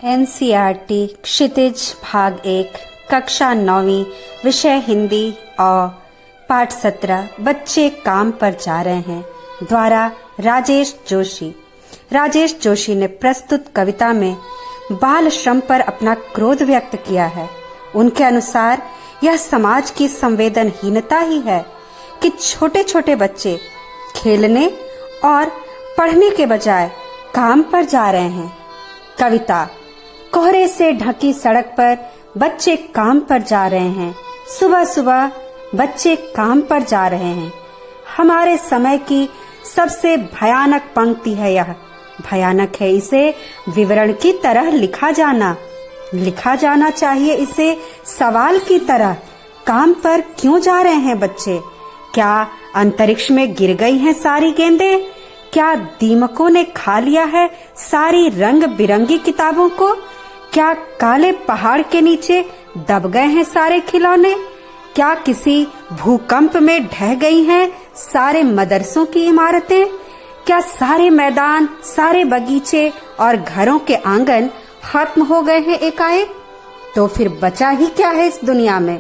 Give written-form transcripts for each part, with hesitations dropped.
NCERT क्षितिज भाग 1 कक्षा 9वीं विषय हिंदी और पाठ 17 बच्चे काम पर जा रहे हैं द्वारा राजेश जोशी ने प्रस्तुत कविता में बाल श्रम पर अपना क्रोध व्यक्त किया है। उनके अनुसार यह समाज की संवेदनहीनता ही है कि छोटे छोटे बच्चे खेलने और पढ़ने के बजाय काम पर जा रहे हैं। कविता। कोहरे से ढकी सड़क पर बच्चे काम पर जा रहे हैं। सुबह सुबह बच्चे काम पर जा रहे हैं। हमारे समय की सबसे भयानक पंक्ति है यह। भयानक है इसे विवरण की तरह लिखा जाना चाहिए इसे सवाल की तरह। काम पर क्यों जा रहे हैं बच्चे? क्या अंतरिक्ष में गिर गई हैं सारी गेंदें? क्या दीमकों ने खा लिया है सारी रंग बिरंगी किताबों को? क्या काले पहाड़ के नीचे दब गए हैं सारे खिलौने? क्या किसी भूकंप में ढह गई हैं सारे मदरसों की इमारतें? क्या सारे मैदान, सारे बगीचे और घरों के आंगन खत्म हो गए हैं एकाएक? तो फिर बचा ही क्या है इस दुनिया में?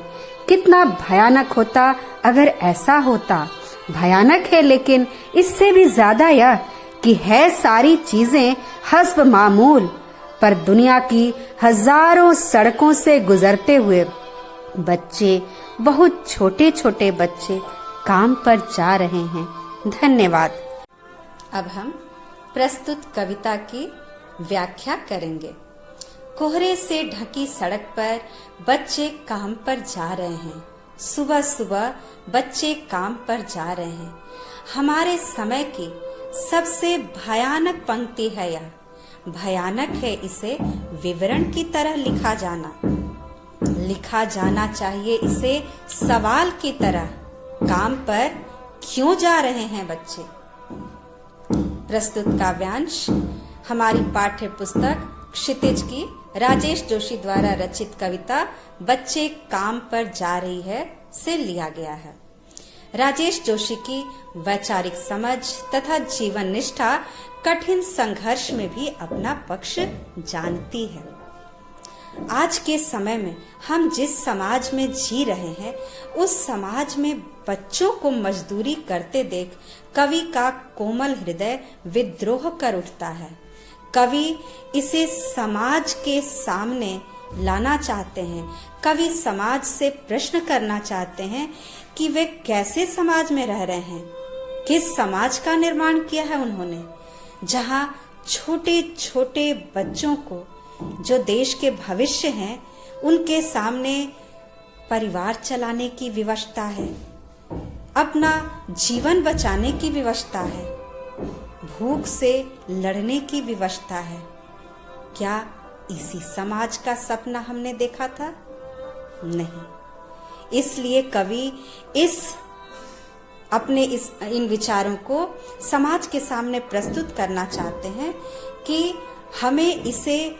कितना भयानक होता अगर ऐसा होता। भयानक है लेकिन इससे भी ज्यादा यह कि है सारी चीजें हस्ब मामूल, पर दुनिया की हजारों सड़कों से गुजरते हुए बच्चे, बहुत छोटे छोटे बच्चे काम पर जा रहे हैं। धन्यवाद। अब हम प्रस्तुत कविता की व्याख्या करेंगे। कोहरे से ढकी सड़क पर बच्चे काम पर जा रहे हैं। सुबह सुबह बच्चे काम पर जा रहे हैं। हमारे समय की सबसे भयानक पंक्ति है यह। भयानक है इसे विवरण की तरह लिखा जाना चाहिए इसे सवाल की तरह। काम पर क्यों जा रहे हैं बच्चे? प्रस्तुत काव्यांश हमारी पाठ्य पुस्तक क्षितिज की राजेश जोशी द्वारा रचित कविता बच्चे काम पर जा रही है से लिया गया है। राजेश जोशी की वैचारिक समझ तथा जीवन निष्ठा कठिन संघर्ष में भी अपना पक्ष जानती है। आज के समय में हम जिस समाज में जी रहे हैं उस समाज में बच्चों को मजदूरी करते देख कवि का कोमल हृदय विद्रोह कर उठता है। कवि इसे समाज के सामने लाना चाहते हैं। कवि समाज से प्रश्न करना चाहते हैं कि वे कैसे समाज में रह रहे हैं। किस समाज का निर्माण किया है उन्होंने, जहां छोटे छोटे बच्चों को, जो देश के भविष्य हैं, उनके सामने परिवार चलाने की विवशता है, अपना जीवन बचाने की विवशता है, भूख से लड़ने की विवशता है। क्या इसी समाज का सपना हमने देखा था? नहीं। इसलिए कवि इन विचारों को समाज के सामने प्रस्तुत करना चाहते हैं कि हमें इसे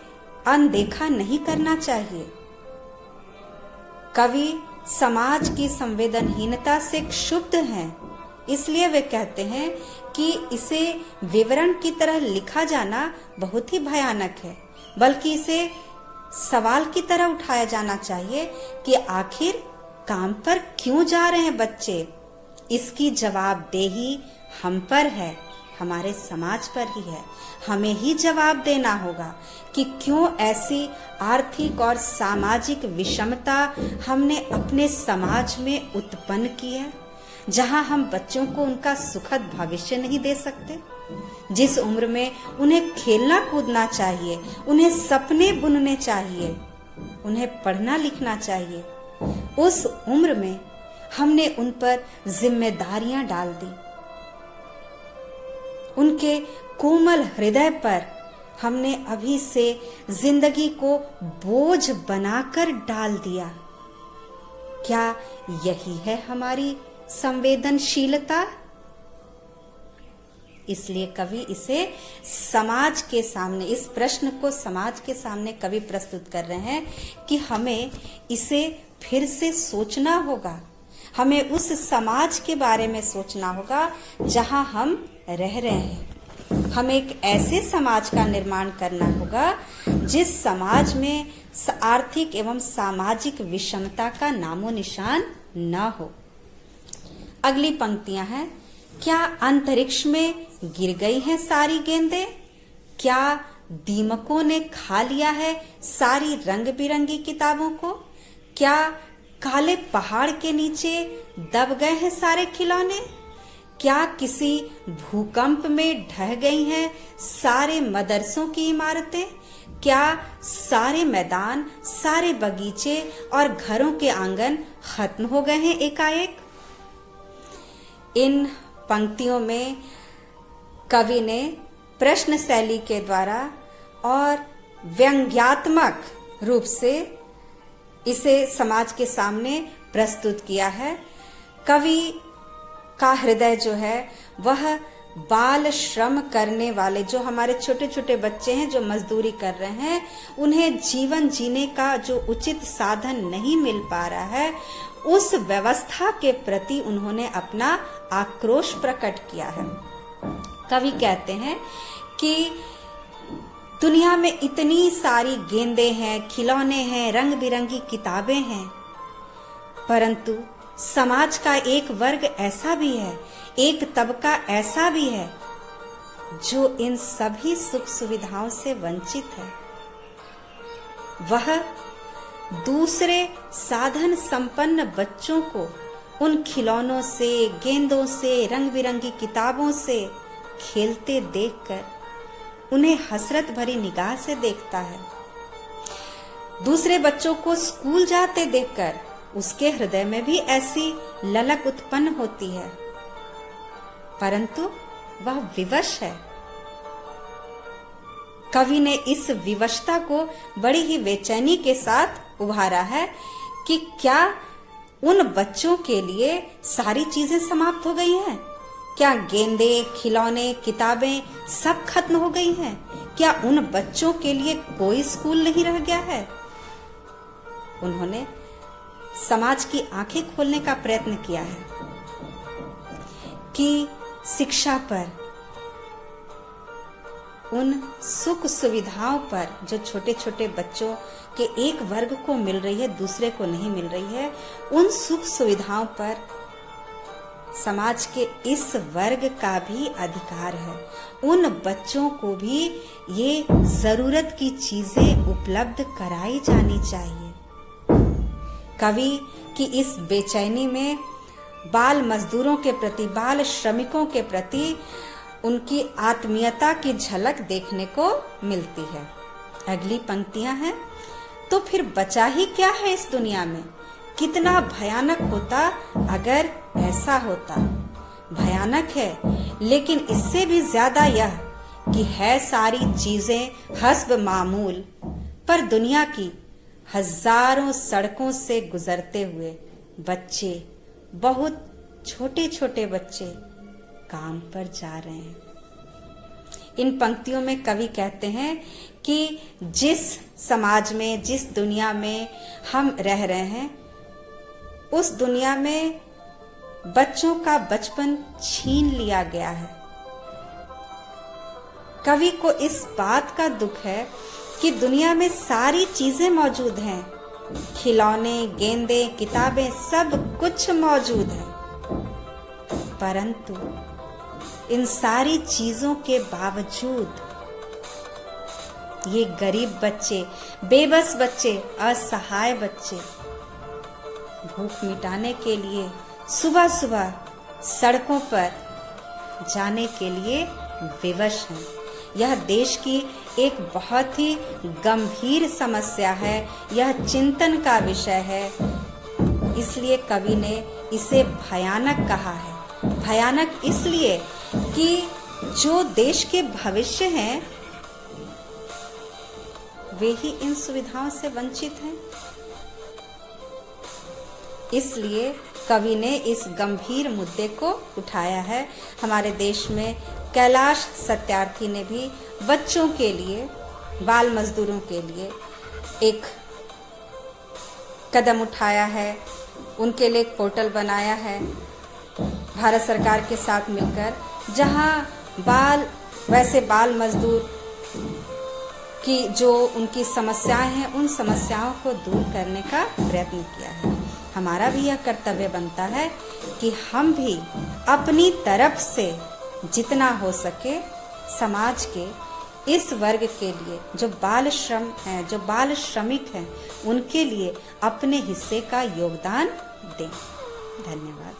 अनदेखा नहीं करना चाहिए। कवि समाज की संवेदनहीनता से क्षुब्ध हैं, इसलिए वे कहते हैं कि इसे विवरण की तरह लिखा जाना बहुत ही भयानक है, बल्कि इसे सवाल की तरह उठाया जाना चाहिए कि आखिर काम पर क्यों जा रहे हैं बच्चे। इसकी जवाबदेही हम पर है, हमारे समाज पर ही है। हमें ही जवाब देना होगा कि क्यों ऐसी आर्थिक और सामाजिक विषमता हमने अपने समाज में उत्पन्न की है, जहां हम बच्चों को उनका सुखद भविष्य नहीं दे सकते। जिस उम्र में उन्हें खेलना कूदना चाहिए, उन्हें सपने बुनने चाहिए, उन्हें पढ़ना लिखना चाहिए, उस उम्र में हमने उन पर जिम्मेदारियां डाल दी। उनके कोमल हृदय पर हमने अभी से जिंदगी को बोझ बनाकर डाल दिया। क्या यही है हमारी संवेदनशीलता? इसलिए कवि इसे समाज के सामने, इस प्रश्न को समाज के सामने कवि प्रस्तुत कर रहे हैं कि हमें इसे फिर से सोचना होगा। हमें उस समाज के बारे में सोचना होगा जहां हम रह रहे हैं। हमें एक ऐसे समाज का निर्माण करना होगा जिस समाज में आर्थिक एवं सामाजिक विषमता का नामो निशान न हो। अगली पंक्तियां हैं, क्या अंतरिक्ष में गिर गई हैं सारी गेंदें? क्या दीमकों ने खा लिया है सारी रंग बिरंगी किताबों को? क्या काले पहाड़ के नीचे दब गए हैं सारे खिलौने? क्या किसी भूकंप में ढह गई हैं सारे मदरसों की इमारतें? क्या सारे मैदान, सारे बगीचे और घरों के आंगन खत्म हो गए हैं एकाएक? इन पंक्तियों में कवि ने प्रश्न शैली के द्वारा और व्यंग्यात्मक रूप से इसे समाज के सामने प्रस्तुत किया है। कवि का हृदय जो है वह बाल श्रम करने वाले, जो हमारे छोटे छोटे बच्चे हैं जो मजदूरी कर रहे हैं, उन्हें जीवन जीने का जो उचित साधन नहीं मिल पा रहा है, उस व्यवस्था के प्रति उन्होंने अपना आक्रोश प्रकट किया है। कवि कहते हैं कि दुनिया में इतनी सारी गेंदें हैं, खिलौने हैं, रंग बिरंगी किताबें हैं, परंतु समाज का एक वर्ग ऐसा भी है, एक तबका ऐसा भी है जो इन सभी सुख सुविधाओं से वंचित है। वह दूसरे साधन संपन्न बच्चों को उन खिलौनों से, गेंदों से, रंग बिरंगी किताबों से खेलते देखकर उन्हें हसरत भरी निगाह से देखता है। दूसरे बच्चों को स्कूल जाते देखकर उसके हृदय में भी ऐसी ललक उत्पन्न होती है, परंतु वह विवश है। कवि ने इस विवशता को बड़ी ही बेचैनी के साथ उभारा है कि क्या उन बच्चों के लिए सारी चीजें समाप्त हो गई हैं? क्या गेंदे, खिलौने, किताबें सब खत्म हो गई हैं? क्या उन बच्चों के लिए कोई स्कूल नहीं रह गया है? उन्होंने समाज की आंखें खोलने का प्रयत्न किया है कि शिक्षा पर, उन सुख सुविधाओं पर जो छोटे छोटे बच्चों के एक वर्ग को मिल रही है, दूसरे को नहीं मिल रही है, उन सुख सुविधाओं पर समाज के इस वर्ग का भी अधिकार है। उन बच्चों को भी ये जरूरत की चीजें उपलब्ध कराई जानी चाहिए। कवि की इस बेचैनी में बाल मजदूरों के प्रति, बाल श्रमिकों के प्रति उनकी आत्मीयता की झलक देखने को मिलती है। अगली पंक्तियां हैं, तो फिर बचा ही क्या है इस दुनिया में? कितना भयानक होता अगर ऐसा होता। भयानक है, लेकिन इससे भी ज्यादा यह कि है सारी चीजें हस्ब मामूल, पर दुनिया की हजारों सड़कों से गुजरते हुए बच्चे, बहुत छोटे छोटे बच्चे काम पर जा रहे हैं। इन पंक्तियों में कवि कहते हैं कि जिस समाज में, जिस दुनिया में हम रह रहे हैं, उस दुनिया में बच्चों का बचपन छीन लिया गया है। कवि को इस बात का दुख है कि दुनिया में सारी चीजें मौजूद हैं, खिलौने, गेंदे, किताबें, सब कुछ मौजूद है, परंतु इन सारी चीजों के बावजूद ये गरीब बच्चे, बेबस बच्चे, असहाय बच्चे भूख मिटाने के लिए सुबह सुबह सड़कों पर जाने के लिए विवश हैं। यह देश की एक बहुत ही गंभीर समस्या है, यह चिंतन का विषय है, इसलिए कवि ने इसे भयानक कहा है। भयानक इसलिए कि जो देश के भविष्य हैं वे ही इन सुविधाओं से वंचित हैं। इसलिए कवि ने इस गंभीर मुद्दे को उठाया है। हमारे देश में कैलाश सत्यार्थी ने भी बच्चों के लिए, बाल मजदूरों के लिए एक कदम उठाया है, उनके लिए एक पोर्टल बनाया है भारत सरकार के साथ मिलकर, जहां बाल वैसे बाल मजदूर की जो उनकी समस्याएं हैं, उन समस्याओं को दूर करने का प्रयत्न किया है। हमारा भी यह कर्तव्य बनता है कि हम भी अपनी तरफ से जितना हो सके समाज के इस वर्ग के लिए, जो बाल श्रम है, जो बाल श्रमिक हैं, उनके लिए अपने हिस्से का योगदान दें। धन्यवाद।